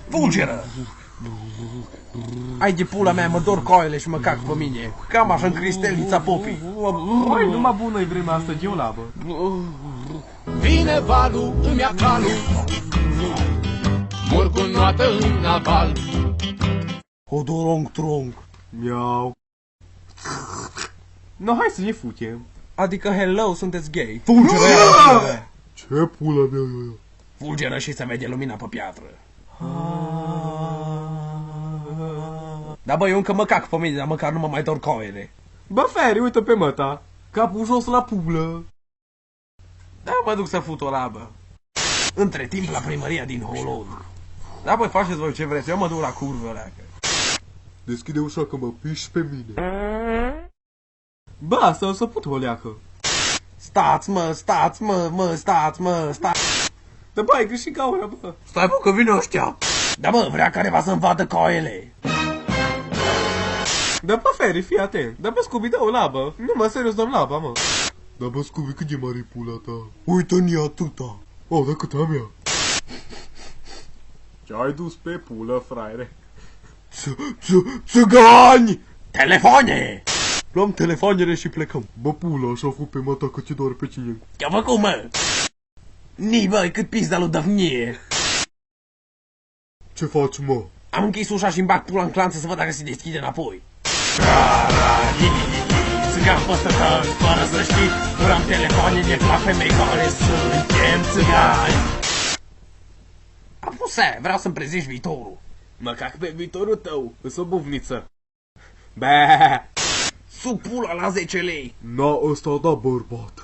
Fulgeră! Ai de pula mea, mă dor coile și mă cac pe mine. Cam așa în cristelița popii. Băi, numai bună e vremea asta, geolabă. Vine valul, îmi ia calul, mor cu noată în aval. Hodorong-trong. Miau. No, hai să ne futem. Adică, hello, sunteți gay. Fulgeră! Ce pula mea e aia? Fulgeră și se vede lumina pe piatră. Da, bă, eu încă mă cac pe mine, dar măcar nu mă mai dor coile. Bă, Feri, uită pe măta. Capul jos la pulă. Da, mă duc să fut o labă. Între timp la primăria din Holon. Da, băi, faceți voi ce vreți, eu mă duc la curvă, leacă. Deschide ușa că mă piși pe mine. Bă, asta o să put o leacă. Stați, mă, stați. Da, bă, ai greșit gaura, bă. Stai, bă, că vine ăștia. Da, bă, vrea careva să-mi vadă coile. Da, bă, Feri, fii atent. Da, bă, Scooby, dă o labă. Nu, mă, serios, dăm laba, mă. Dar bă, Scooby, cât de mare pula ta? Uită-ni atâta. Oh, da cât a mea. Ce-ai dus pe pulă, fraiere? Țigani! Telefoane! Luăm telefoanele și plecăm. Bă, pula, așa fă pe mata că ți doar pe cine. Ce-a făcut, mă? Ni, băi, cât pizda lui Dăvnie. Ce faci, mă? Am închis ușa și-mi bag pula în clanță să văd dacă se deschide înapoi. Țigan păstătări, fără să știi, furăm telefoanele la femei care suntem țigani. Apuse, vreau să-mi prezici viitorul. Mă cac pe viitorul tău, îs o buvniță. Bă! Sub pula la 10 lei. Na, ăsta da bărbat.